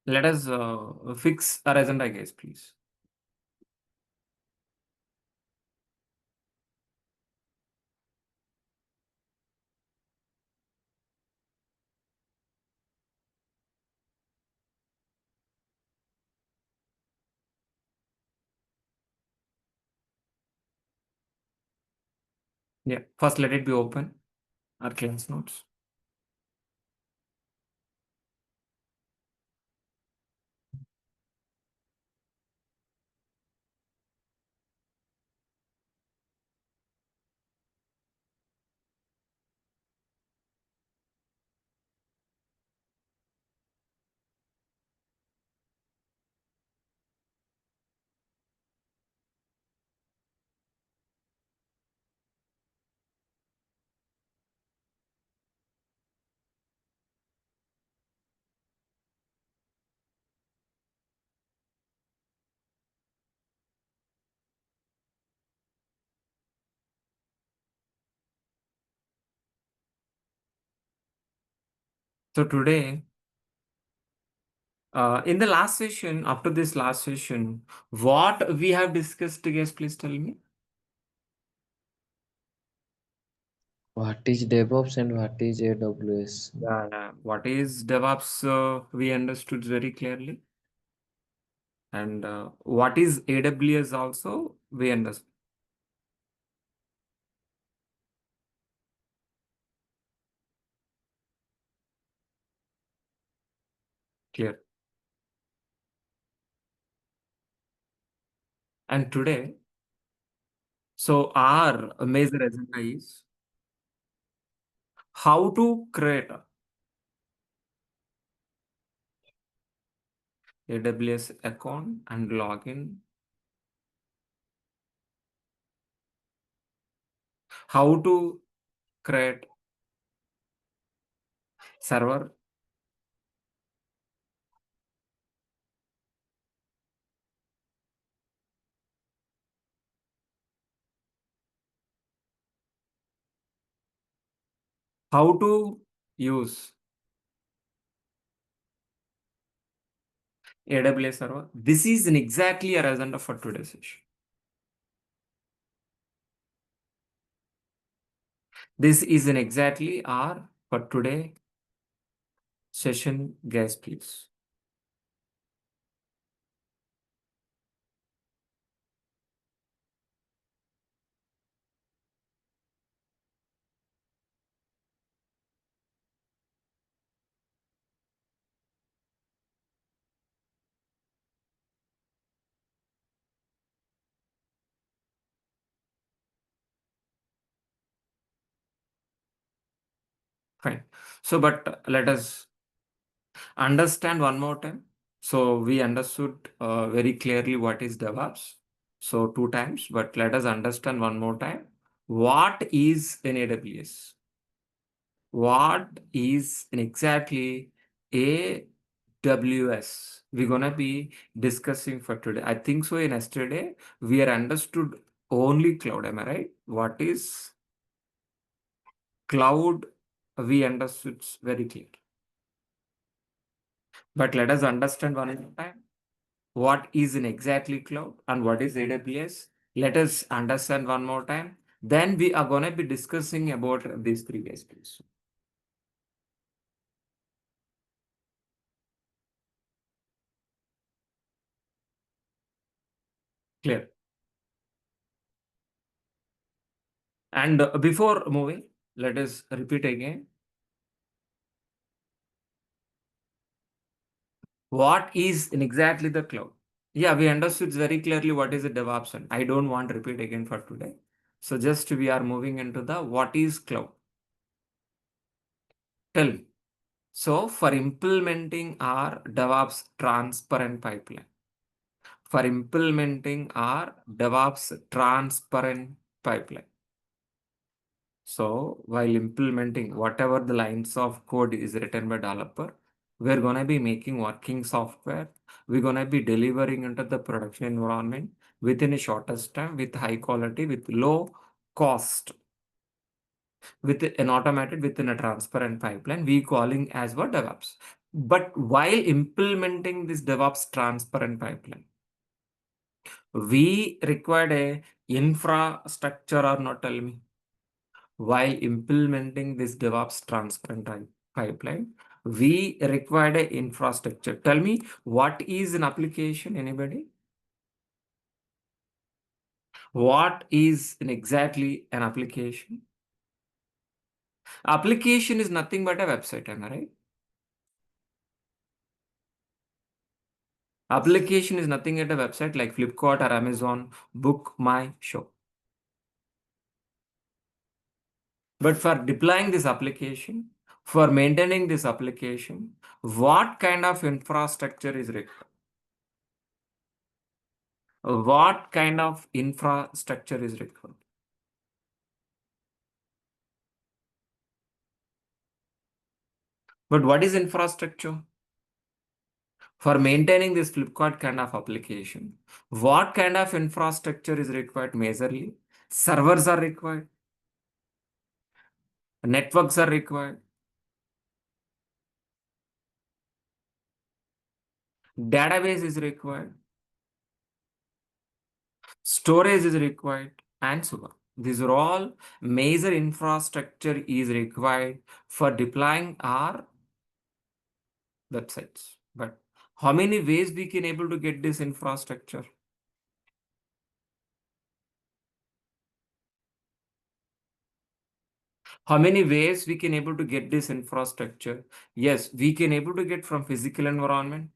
let us fix our agenda, guys, please. Yeah, first let it be open our class notes. So today, in the last session, after this last session, what we have discussed, guys, please tell me. What is DevOps and what is AWS? Yeah. What is DevOps? We understood very clearly. And what is AWS also? We understood. Clear. And today, so our major agenda is how to create AWS account and login. How to create server. How to use AWS server. This is an exactly our agenda for today's session. This is an exactly our for today session, guys, please. Fine. So, but let us understand one more time. So we understood very clearly what is DevOps. So 2 times, but let us understand one more time. What is an AWS? What is an exactly AWS? We're gonna be discussing for today. I think so. In yesterday, we are understood only cloud. Am I right? What is cloud? We understood very clear. But let us understand one at a time. What is an exactly cloud and what is AWS? Let us understand one more time. Then we are going to be discussing about these three guys, please. Clear. And before moving, let us repeat again. What is in exactly the cloud? Yeah, we understood very clearly what is the DevOps, and I don't want to repeat again for today. So just we are moving into the what is cloud. Tell me. So for implementing our DevOps transparent pipeline, for implementing our DevOps transparent pipeline. So while implementing whatever the lines of code is written by developer, we're going to be making working software. We're going to be delivering into the production environment within a shortest time with high quality, with low cost, with an automated within a transparent pipeline. We calling as what DevOps. But while implementing this DevOps transparent pipeline, we required a infrastructure or not, tell me. While implementing this DevOps transparent pipeline, we required a infrastructure. Tell me, what is an application? Anybody? What is exactly an application? Application is nothing but a website, am I right? Application is nothing but a website like Flipkart or Amazon, Book My Show. But for deploying this application, for maintaining this application, what kind of infrastructure is required? What kind of infrastructure is required? But what is infrastructure? For maintaining this Flipkart kind of application, what kind of infrastructure is required majorly? Servers are required, networks are required, database is required, storage is required, and so on. These are all major infrastructure is required for deploying our websites. But how many ways we can able to get this infrastructure? How many ways we can able to get this infrastructure? Yes, we can able to get from physical environment,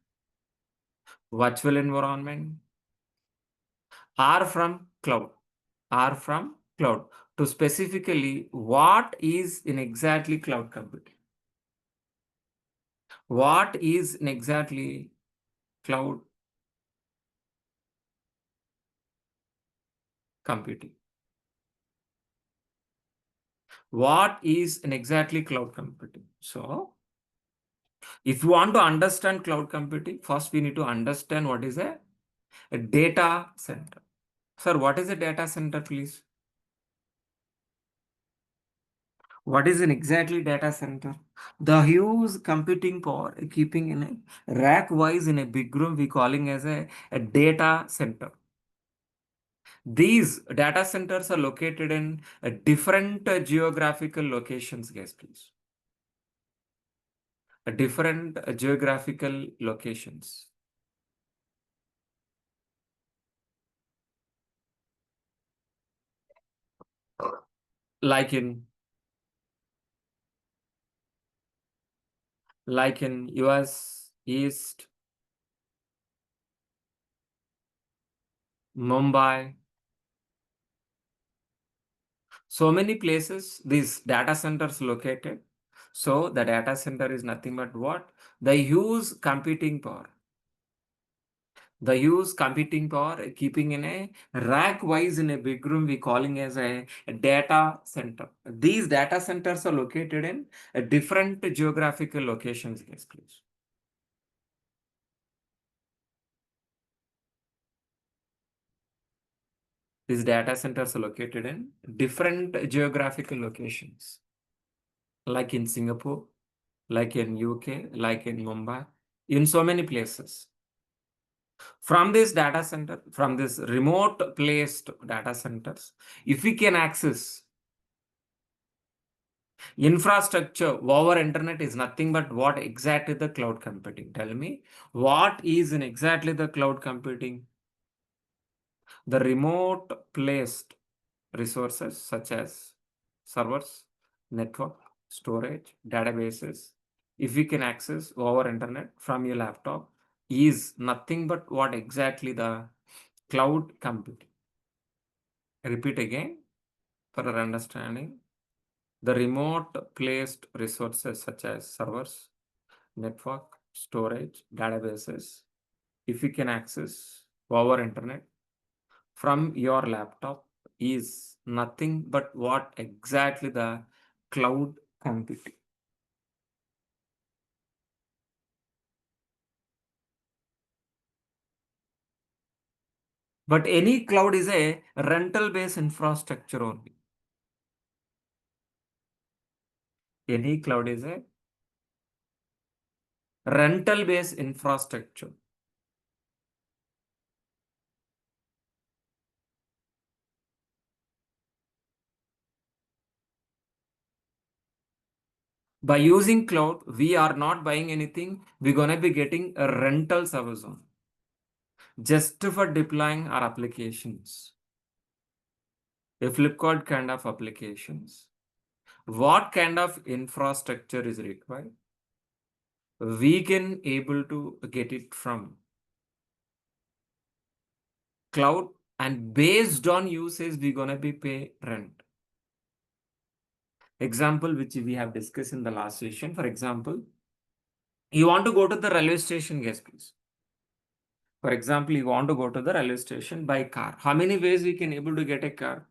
virtual environment, or from cloud, or from cloud. To specifically, what is in exactly cloud computing? What is in exactly cloud computing? What is in exactly cloud computing? So, if you want to understand cloud computing, first we need to understand what is a data center. Sir, what is a data center, please? What is an exactly data center? The huge computing power keeping in a rack wise in a big room, we calling as a data center. These data centers are located in different geographical locations, guys, please. Different geographical locations. Like in US East, Mumbai, so many places these data centers located. So the data center is nothing but what? The huge computing power. The huge computing power keeping in a rack wise in a big room we calling as a data center. These data centers are located in different geographical locations, guys, please. These data centers are located in different geographical locations, like in Singapore, like in UK, like in Mumbai, in so many places. From this data center, from this remote placed data centers, if we can access infrastructure over internet is nothing but what exactly the cloud computing. Tell me, what is in exactly the cloud computing? The remote placed resources such as servers, network, storage, databases, if we can access over internet from your laptop, is nothing but what exactly the cloud computing. Repeat again for our understanding. The remote placed resources such as servers, network, storage, databases, if you can access over internet from your laptop, is nothing but what exactly the cloud computing. But any cloud is a rental based infrastructure only. Any cloud is a rental based infrastructure. By using cloud, we are not buying anything. We're gonna be getting a rental service on just for deploying our applications. A Flipkart kind of applications. What kind of infrastructure is required? We can able to get it from cloud, and based on usage, we're gonna be pay rent. Example which we have discussed in the last session. For example, you want to go to the railway station, yes, please. For example, you want to go to the railway station by car. How many ways we can able to get a car?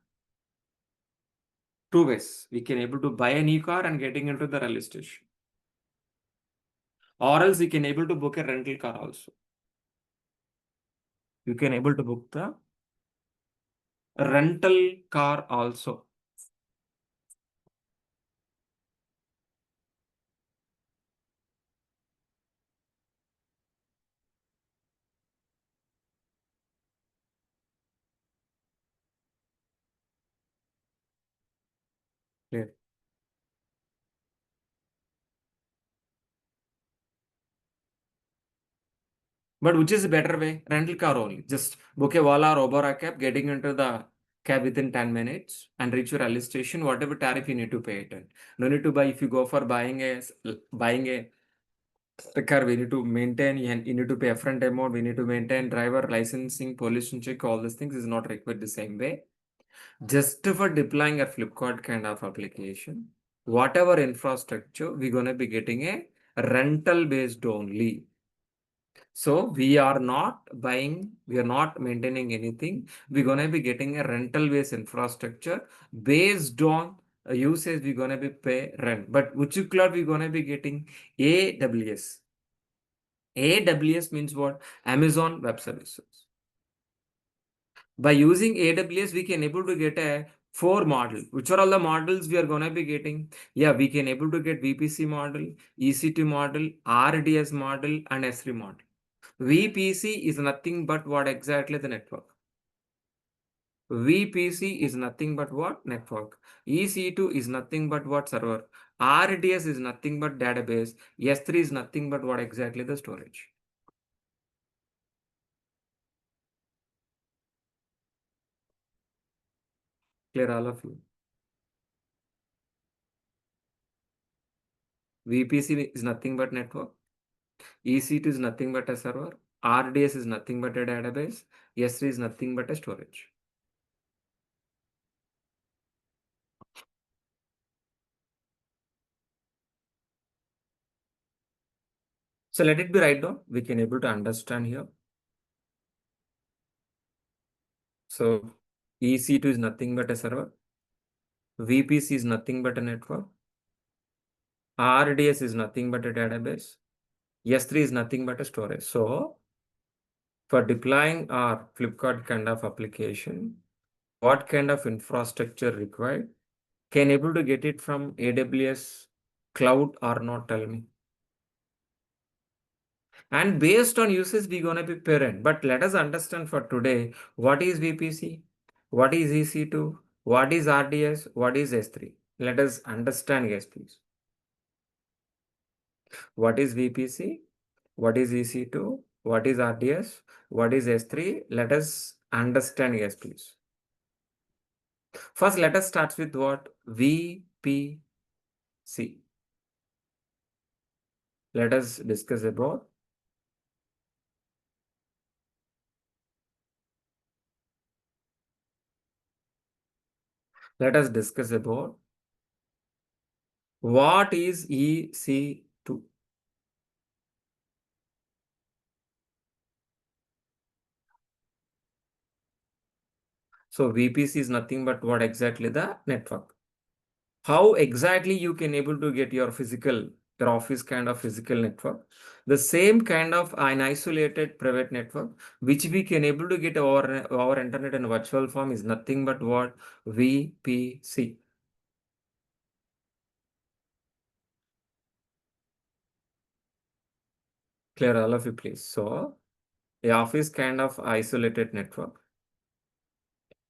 Two ways. We can able to buy a new car and getting into the railway station. Or else we can able to book a rental car also. You can able to book the rental car also. Clear. But which is a better way? Rental car only. Just book a Ola or Uber cab, getting into the cab within 10 minutes and reach your railway station, whatever tariff you need to pay it. No need to buy. If you go for buying a car, we need to maintain, you need to pay upfront amount, we need to maintain driver licensing, pollution check, all these things is not required the same way. Just for deploying a Flipkart kind of application, whatever infrastructure, we're gonna be getting a rental based only. So we are not buying, we are not maintaining anything. We're gonna be getting a rental based infrastructure based on usage. We're gonna be pay rent. But which cloud we're gonna be getting? AWS. AWS means what? Amazon Web Services. By using AWS, we can able to get a four model. Which are all the models we are gonna be getting? Yeah, we can able to get VPC model, EC2 model, RDS model, and S3 model. VPC is nothing but what exactly the network. VPC is nothing but what network. EC2 is nothing but what server. RDS is nothing but database. S3 is nothing but what exactly the storage. Clear all of you? VPC is nothing but network. EC2 is nothing but a server. RDS is nothing but a database. S3 is nothing but a storage. So let it be write down. We can able to understand here. So EC2 is nothing but a server. VPC is nothing but a network. RDS is nothing but a database. S3 is nothing but a storage. So for deploying our Flipkart kind of application, what kind of infrastructure required? Can able to get it from AWS cloud or not? Tell me. And based on usage, we're gonna be parent. But let us understand for today, what is VPC? What is EC2? What is RDS? What is S3? Let us understand, yes, please. What is VPC? What is EC2? What is RDS? What is S3? Let us understand, yes, please. First, let us start with what? VPC. Let us discuss about. Let us discuss about what is EC2. So VPC is nothing but what exactly the network. How exactly you can able to get your office kind of physical network. The same kind of an isolated private network, which we can able to get our internet in virtual form is nothing but what? VPC. Clear all of you, please. So a office kind of isolated network.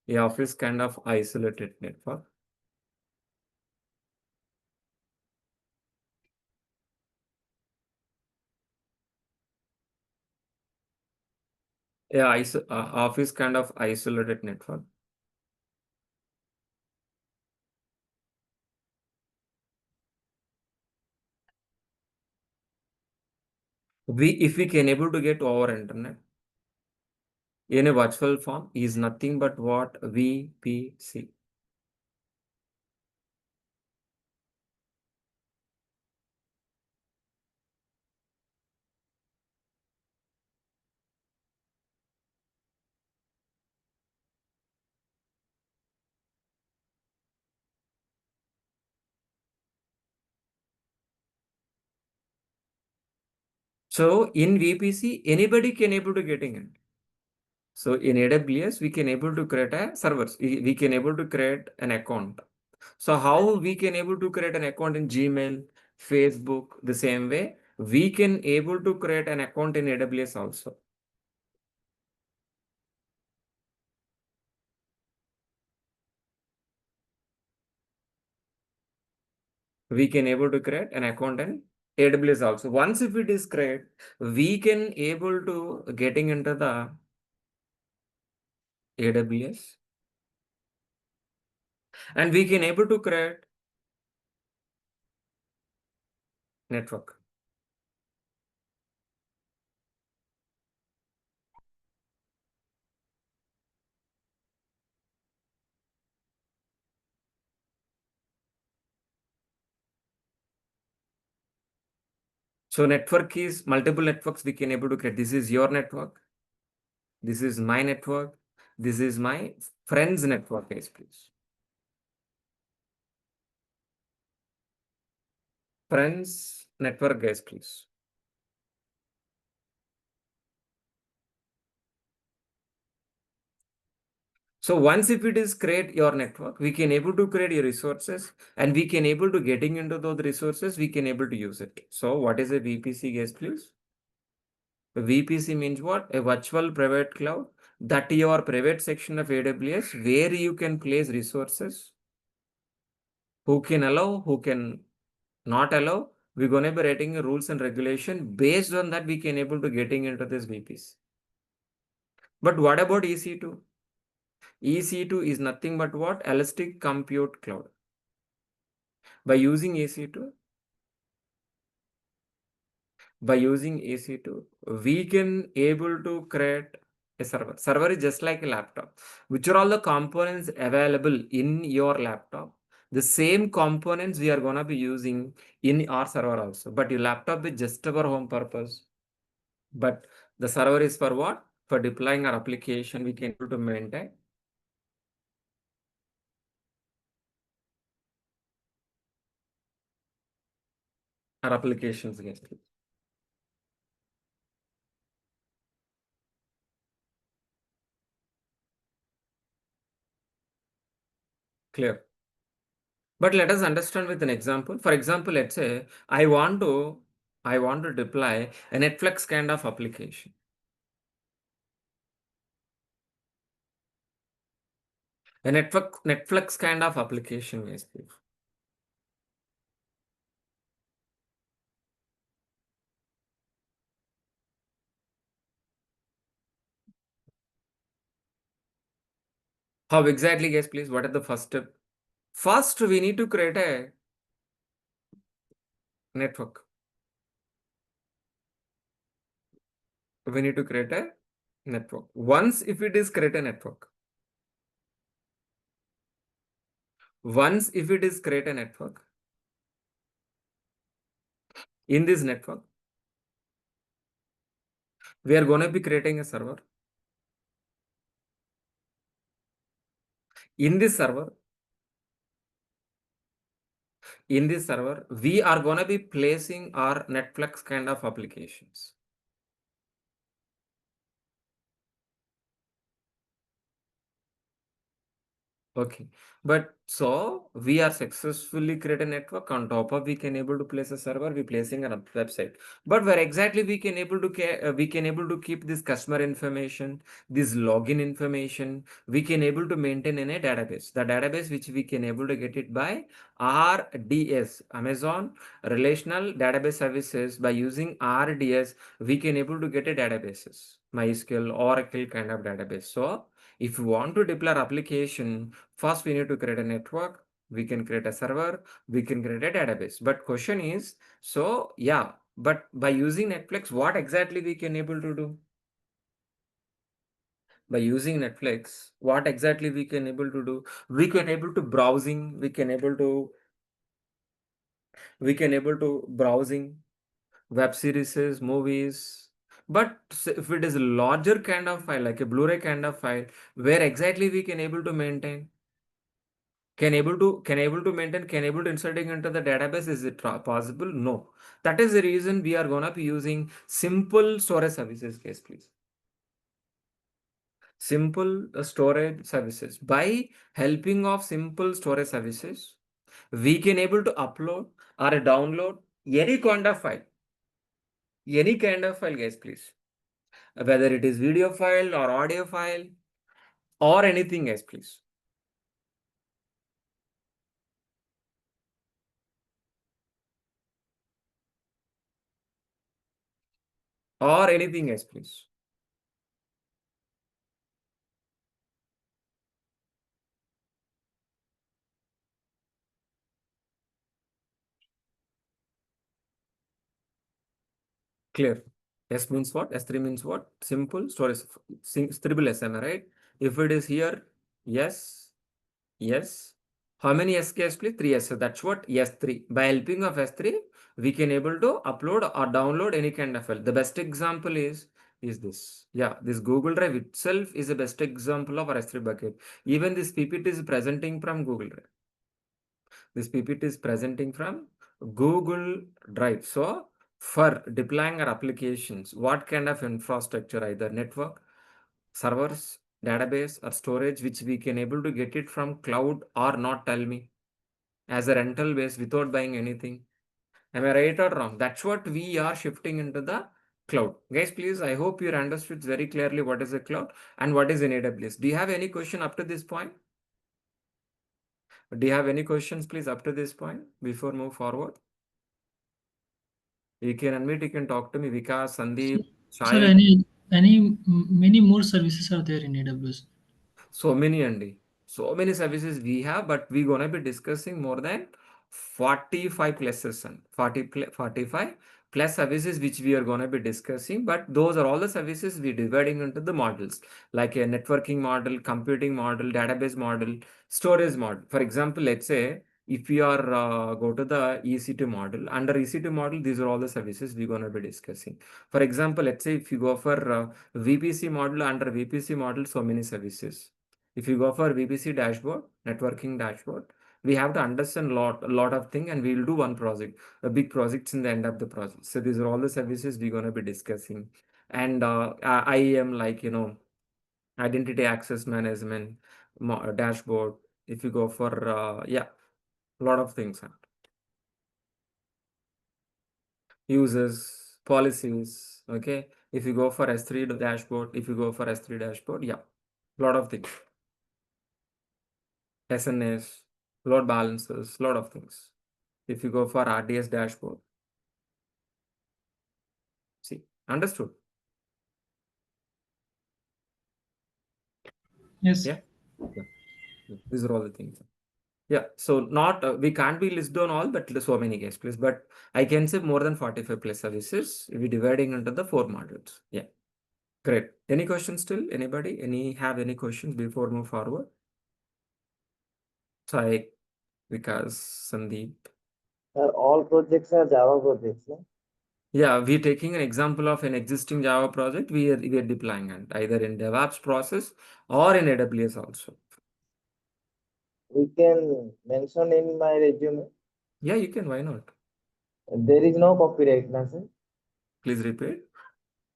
A office kind of isolated network. Yeah, office kind of isolated network. If we can able to get over internet in a virtual form is nothing but what VPC. So in VPC, anybody can able to getting it. So in AWS, we can able to create a servers. We can able to create an account. So how we can able to create an account in Gmail, Facebook, the same way, we can able to create an account in AWS also. We can able to create an account in AWS also. Once if it is created, we can able to getting into the AWS and we can able to create network. So network is multiple networks we can able to create. This is your network. This is my network. This is my friend's network, guys, please. Friends network, guys, please. So once if it is create your network, we can able to create your resources and we can able to getting into those resources, we can able to use it. So what is a VPC, guys, please? A VPC means what? A virtual private cloud. That your private section of AWS where you can place resources, who can allow, who can not allow. We're going to be writing a rules and regulation. Based on that, we can able to getting into this VPC. But what about EC2? EC2 is nothing but what? Elastic Compute Cloud. By using EC2, we can able to create a server. Server is just like a laptop. Which are all the components available in your laptop? The same components we are gonna be using in our server also. But your laptop is just for home purpose. But the server is for what? For deploying our application, we can able to maintain our applications. Yes, please. Clear. But let us understand with an example. For example, let's say I want to deploy a Netflix kind of application. A Netflix kind of application, yes, please. How exactly, yes, please? What is the first step? First, we need to create a network. We need to create a network. Once if it is create a network. Once if it is create a network. In this network, we are going to be creating a server. In this server, we are going to be placing our Netflix kind of applications. Okay, but so we are successfully create a network on top of we can able to place a server, we placing a website. But where exactly we can able to we can able to keep this customer information, this login information, we can able to maintain in a database. The database which we can able to get it by RDS, Amazon Relational Database Services. By using RDS, we can able to get a databases, MySQL, Oracle kind of database. So if you want to deploy our application, first we need to create a network, we can create a server, we can create a database. But question is, so yeah, but by using Netflix, what exactly we can able to do? By using Netflix, what exactly we can able to do? We can able to browsing, we can able to browsing web series, movies. But if it is a larger kind of file, like a Blu-ray kind of file, where exactly we can able to maintain? Can able to maintain, can able to inserting into the database, is it possible? No. That is the reason we are gonna be using simple storage services. Case please, simple storage services. By helping of simple storage services, we can able to upload or download any kind of file, guys, please, whether it is video file or audio file or anything, guys, please, or anything, guys, please. Clear. S means what? S3 means what? Simple storage. Triple S, am I right? If it is here, yes, yes. How many SKS, please? 3 S. So that's what S3. By helping of S3, we can able to upload or download any kind of file. The best example is this. Yeah, this Google Drive itself is the best example of our S3 bucket. Even this PPT is presenting from Google Drive. This PPT is presenting from Google Drive. So for deploying our applications, what kind of infrastructure, either network, servers, database or storage, which we can able to get it from cloud or not, tell me, as a rental base without buying anything. Am I right or wrong? That's what we are shifting into the cloud. Guys, please, I hope you understood very clearly what is a cloud and what is an AWS. Do you have any question up to this point? Do you have any questions, please, up to this point before move forward? You can unmute, you can talk to me, Vikas, So, Sandeep, sir, Shahid. many more services are there in AWS. So many, Andy. So many services we have, but we're gonna be discussing more than 45 plus session, 45 plus services which we are gonna be discussing. But those are all the services we're dividing into the models, like a networking model, computing model, database model, storage model. For example, let's say if you are go to the EC2 model, under EC2 model, these are all the services we're gonna be discussing. For example, let's say if you go for VPC model, under VPC model, so many services. If you go for VPC dashboard, networking dashboard, we have to understand a lot of things, and we'll do one project, a big projects in the end of the project. So these are all the services we're going to be discussing. And IAM, like, identity access management, dashboard. If you go for, yeah, a lot of things. Users, policies, okay. If you go for S3 dashboard, if you go for S3 dashboard, yeah, a lot of things. SNS, load balancers, lot of things. If you go for RDS dashboard, see, understood? Yes. Yeah, yeah, yeah. These are all the things. Yeah, so not we can't be list down all, but so many case please. But I can say more than 45 plus services. We dividing into the 4 modules. Yeah, great. Any questions still? Anybody? Have any questions before move forward? Sai, Vikas, Sandeep. Sir, all projects are Java projects, no? Yeah, we're taking an example of an existing Java project. We are deploying it either in DevOps process or in AWS also. We can mention in my resume. Yeah, you can. Why not? There is no copyright, na, sir? Please repeat.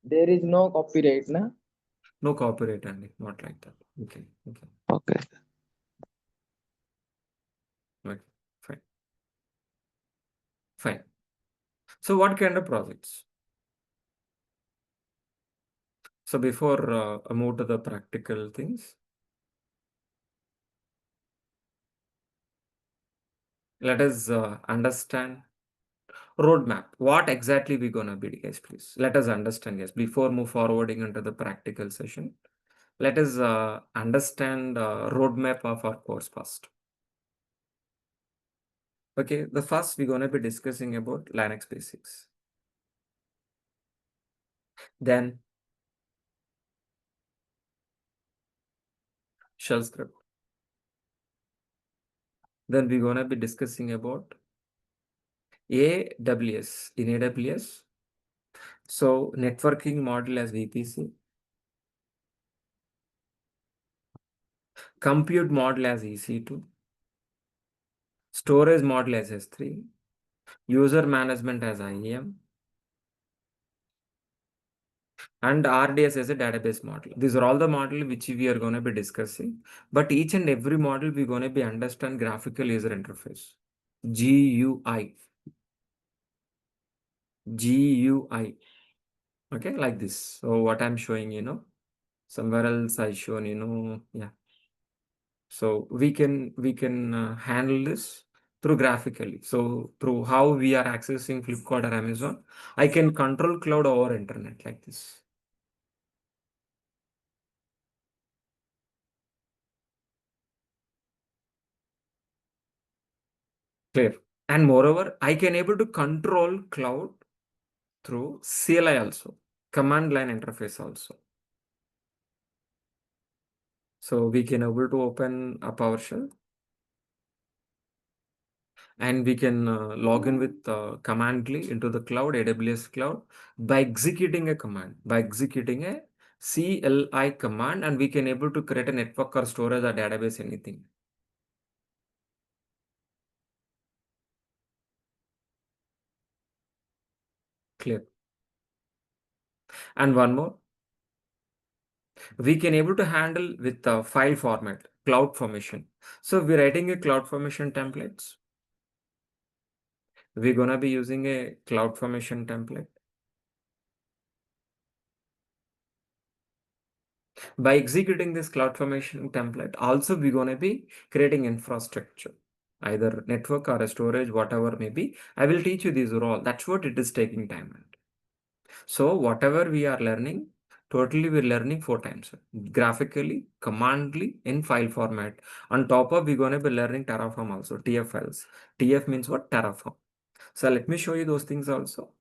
There is no copyright, na? No copyright, Andy. Not like that. Okay. Okay. Okay. Fine. So what kind of projects? So before I move to the practical things, let us understand roadmap. What exactly we gonna be, guys, please. Let us understand, guys, before move forwarding into the practical session. Let us understand roadmap of our course first. Okay, the first we're gonna be discussing about Linux basics. Then shell script. Then we're gonna be discussing about AWS. In AWS, so networking model as VPC, compute model as EC2, storage model as S3, user management as IAM, and RDS as a database model. These are all the model which we are going to be discussing. But each and every model we're going to be understand graphical user interface. GUI. GUI. Okay, like this. So what I'm showing, somewhere else I shown, yeah. So we can handle this through graphically. So through how we are accessing Flipkart or Amazon, I can control cloud over internet like this. Clear. And moreover, I can able to control cloud through CLI also, command line interface also. So we can able to open a PowerShell and we can log in with commandly into the cloud, AWS cloud, by executing a command, by executing a CLI command, and we can able to create a network or storage or database, anything. Clear. And one more, we can able to handle with the file format, cloud formation. So we're writing a cloud formation templates. We're gonna be using a cloud formation template. By executing this cloud formation template, also we're gonna be creating infrastructure, either network or a storage, whatever may be. I will teach you these are all. That's what it is taking time. So whatever we are learning, totally we're learning 4 times. Graphically, commandly, in file format. On top of, we're gonna be learning Terraform also, TF files. TF means what? Terraform. So let me show you those things also.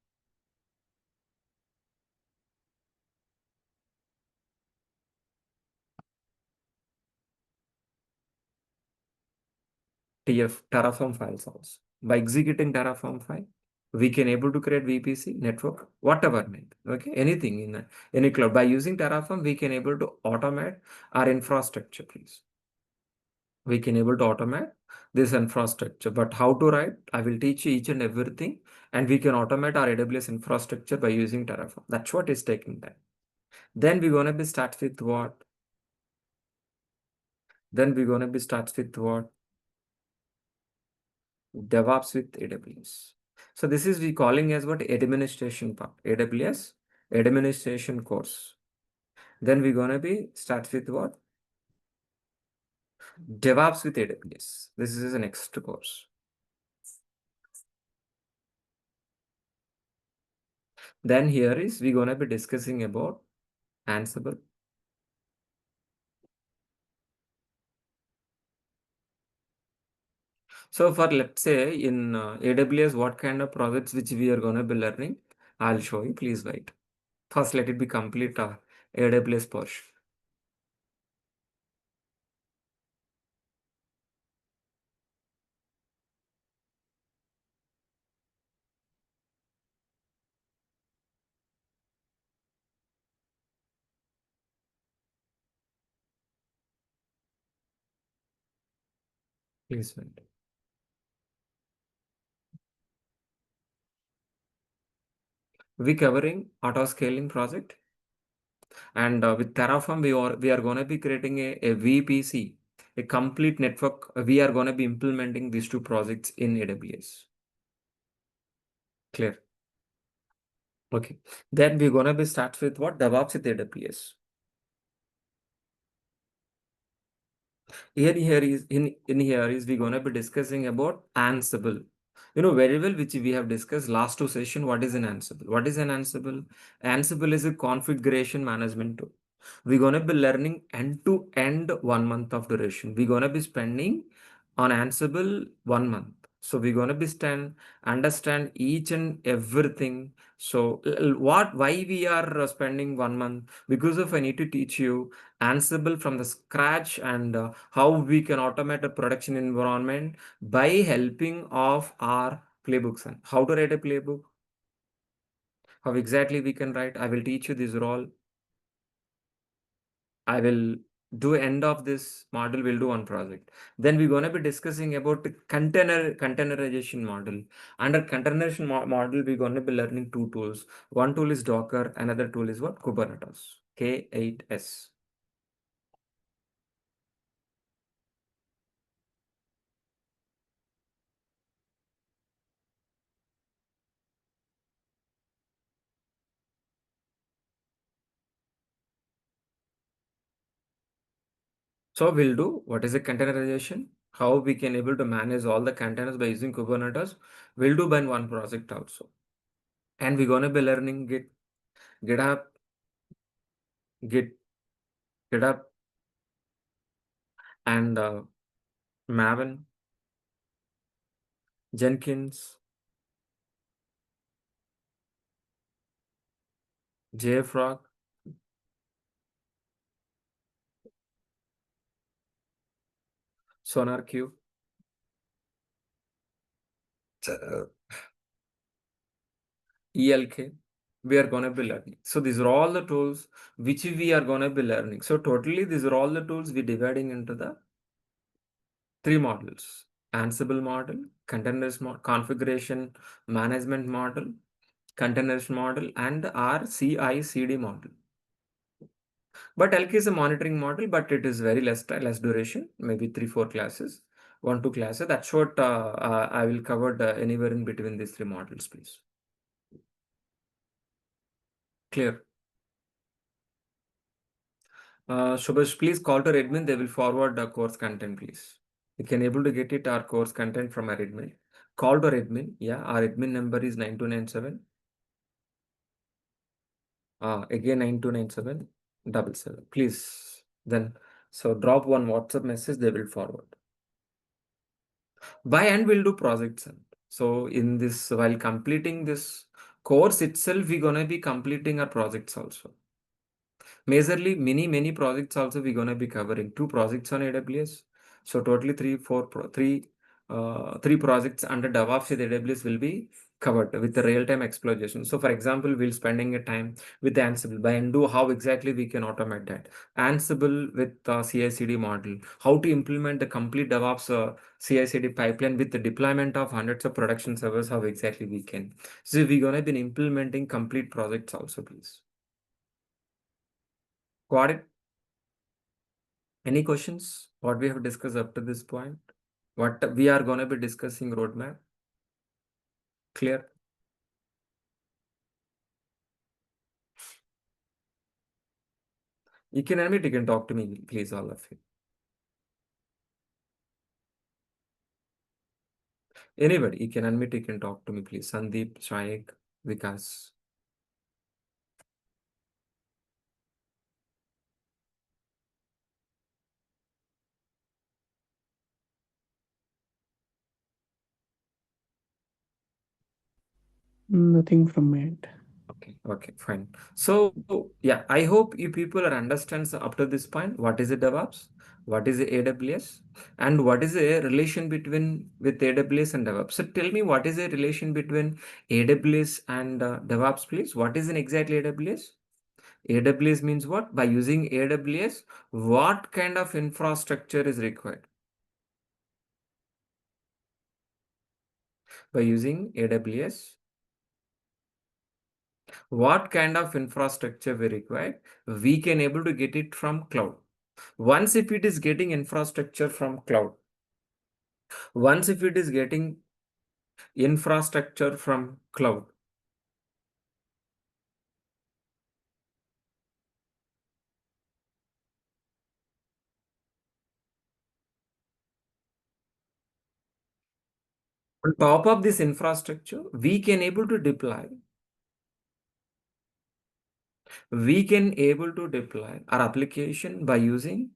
Terraform files also. By executing Terraform file, we can able to create VPC network, whatever may be, okay, anything in any cloud. By using Terraform, we can able to automate our infrastructure, please. We can able to automate this infrastructure, but how to write, I will teach you each and everything, and we can automate our AWS infrastructure by using Terraform. That's what is taking time. Then we're gonna be start with what? DevOps with AWS. So this is we calling as what? Administration part. AWS administration course. Then we're gonna be start with what? DevOps with AWS. This is the next course. Then here is we're gonna be discussing about Ansible. So for let's say in AWS, what kind of projects which we are gonna be learning, I'll show you. Please wait. First, let it be complete AWS portion. Please wait. We covering auto scaling project, and with Terraform we are going to be creating a VPC, a complete network. We are going to be implementing these two projects in AWS. Clear. Okay. Then we're gonna be start with what? DevOps with AWS. In here is we're gonna be discussing about Ansible. You know very well, which we have discussed last two session. What is an Ansible? What is an Ansible? Ansible is a configuration management tool. We're gonna be learning end to end 1 month of duration. We're gonna be spending on Ansible 1 month. So we're gonna be understand each and everything. So why we are spending 1 month? Because of I need to teach you Ansible from the scratch and how we can automate a production environment by helping of our playbooks. And how to write a playbook, how exactly we can write. I will teach you this role. I will do end of this model. We'll do one project. Then we're going to be discussing about the containerization model. Under containerization model, we're going to be learning two tools. One tool is Docker. Another tool is what? Kubernetes. K8s. So we'll do what is a containerization, how we can able to manage all the containers by using Kubernetes. We'll do by one project also. And we're gonna be learning GitHub, GitHub and Maven, Jenkins, JFrog, SonarQube, ELK. We are gonna be learning. So these are all the tools which we are gonna be learning. So totally these are all the tools we're dividing into the three models: Ansible model, containers configuration management model, containers model, and our CI/CD model. But LK is a monitoring model, but it is very less duration, maybe 3-4 classes, 1-2 classes. That's what I will cover anywhere in between these three models, please. Clear. Shubhash, please call to admin. They will forward the course content, please. You can able to get it our course content from our admin. Call to admin. Yeah, our admin number is 9297. Again 9297 please. Then so drop one WhatsApp message, they will forward. By and we'll do projects. So in this, while completing this course itself, we're gonna be completing our projects also. Majorly many projects also we're gonna be covering. 2 projects on AWS. So totally three projects under DevOps with AWS will be covered with the real-time exploitation. So for example, we'll spending a time with Ansible by and do how exactly we can automate that. Ansible with CI/CD model, how to implement the complete DevOps CI/CD pipeline with the deployment of hundreds of production servers, how exactly we can. So we're gonna be implementing complete projects also, please. Got it? Any questions? What we have discussed up to this point? What we are gonna be discussing roadmap? Clear? You can admit, you can talk to me, please, all of you. Anybody, you can admit, you can talk to me, please. Sandeep, Shaik, Vikas. Nothing from my end. Okay, fine. So yeah, I hope you people are understands up to this point what is the DevOps, what is the AWS, and what is the relation between with AWS and DevOps. So tell me what is the relation between AWS and DevOps, please. What is in exactly AWS? AWS means what? By using AWS, what kind of infrastructure is required? By using AWS, what kind of infrastructure we require? We can able to get it from cloud. Once if it is getting infrastructure from cloud, once if it is getting Infrastructure from cloud. On top of this infrastructure, we can able to deploy our application by using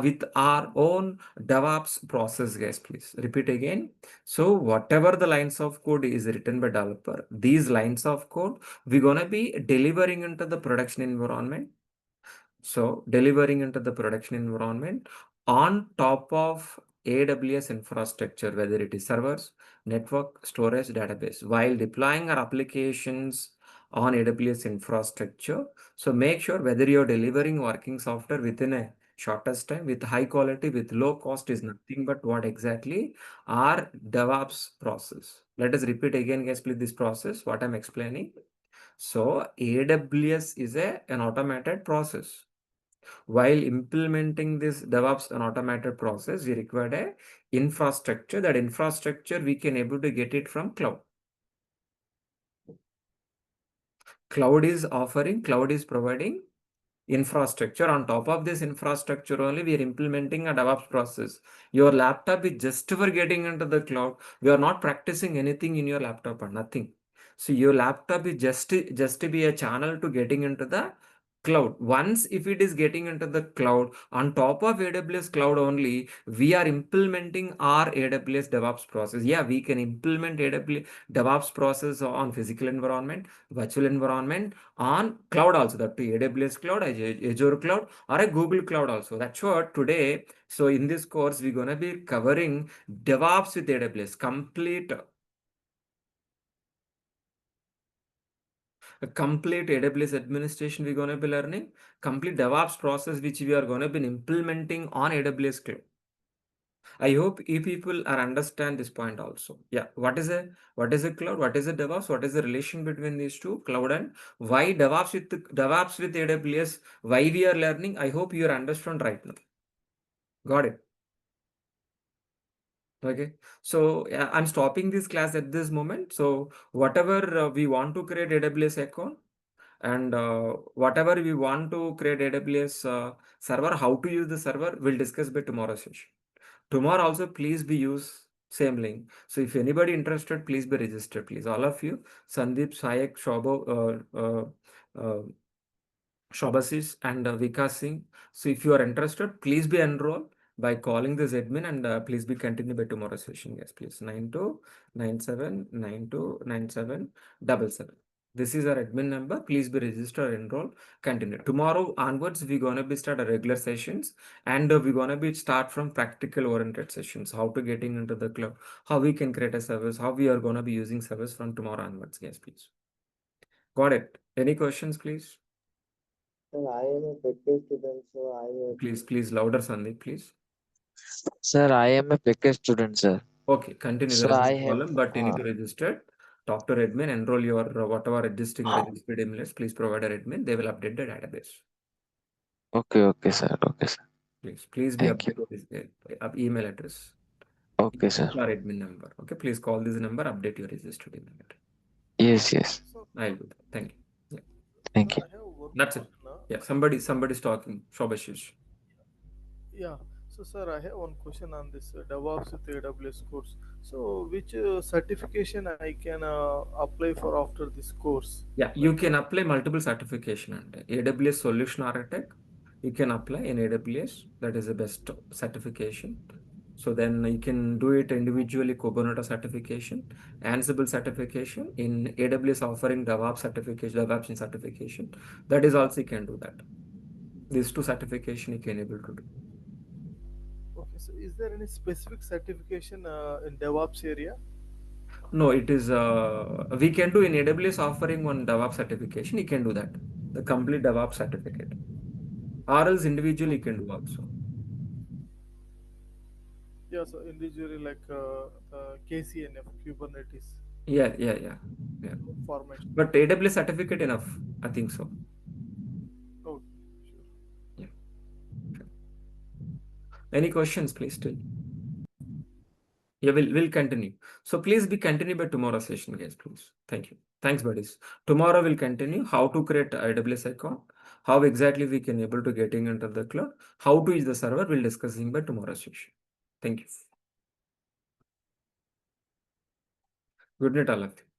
with our own DevOps process, guys. Please repeat again. So whatever the lines of code is written by developer, these lines of code we're gonna be delivering into the production environment. So delivering into the production environment on top of AWS infrastructure, whether it is servers, network, storage, database, while deploying our applications on AWS infrastructure. So make sure whether you're delivering working software within a shortest time with high quality, with low cost is nothing but what exactly our DevOps process. Let us repeat again, guys, please, this process, what I'm explaining. So AWS is an automated process. While implementing this DevOps and automated process, we required a infrastructure. That infrastructure we can able to get it from cloud. Cloud is providing infrastructure. On top of this infrastructure only, we are implementing a DevOps process. Your laptop is just for getting into the cloud. We are not practicing anything in your laptop or nothing. So your laptop is just to be a channel to getting into the cloud. Once if it is getting into the cloud, on top of AWS cloud only, we are implementing our AWS DevOps process. Yeah, we can implement AWS DevOps process on physical environment, virtual environment, on cloud also, that to AWS cloud, Azure cloud, or a Google cloud also. That's what today. So in this course, we're gonna be covering DevOps with AWS, complete AWS administration we're going to be learning, complete DevOps process which we are going to be implementing on AWS cloud. I hope you people are understand this point also. Yeah, what is a cloud? What is a DevOps? What is the relation between these two, cloud and why DevOps with AWS? Why we are learning? I hope you are understand right now. Got it? Okay, so yeah, I'm stopping this class at this moment. So whatever we want to create AWS account, and whatever we want to create AWS server, how to use the server, we'll discuss by tomorrow session. Tomorrow also, please be use same link. So if anybody interested, please be registered, please. All of you, Sandeep, Sayak, Shobhasis and Vikas Singh. So if you are interested, please be enrolled by calling this admin, and please be continued by tomorrow session. Yes, please. 9297929777. This is our admin number. Please be registered, enroll, continue. Tomorrow onwards, we're gonna be start a regular sessions, and we're gonna be start from practical oriented sessions. How to getting into the club, how we can create a service, how we are gonna be using service from tomorrow onwards. Yes, please. Got it. Any questions, please? Sir, I am a package student, so Please, louder, Sandeep, please. Sir, I am a package student, sir. Okay, continue. So There is I no have problem, but you need to register. Talk to admin, enroll your whatever existing registered emails. Please provide a admin. They will update the database. okay, sir. Okay, sir. Please be Thank you. updated this email address. Okay, sir. Our admin number. Okay, please call this number. Update your registered email address. Yes. So, I'll do that. Thank you. Yeah, Thank sir, you. I have one that's it. question. Yeah, somebody's talking. Shobashish. Yeah. So, sir, I have one question on this DevOps with AWS course. So, which certification I can apply for after this course? Yeah, you Like, can apply multiple certification and AWS Solution Architect. You can apply in AWS. That is the best certification. So then you can do it individually, Kubernetes certification, Ansible certification, in AWS offering DevOps certification, DevOps certification. That is also you can do that. These two certification you can able to do. okay. So, is there any specific certification in DevOps area? No, it is we can do in AWS offering one DevOps certification. You can do that, the complete DevOps certificate, or else individually you can do also. Yeah. So, individually like KCNF, Kubernetes Yeah. formation. But AWS certificate enough, I think so. Oh, sure. Yeah. Sure. Any questions, please still? Yeah, we'll continue. So please be continue by tomorrow session, guys, please. Thank you. Thanks, buddies. Tomorrow we'll continue how to create AWS account, how exactly we can able to getting into the cloud, how to use the server. We'll discussing by tomorrow's session. Thank you. Good night, all of you.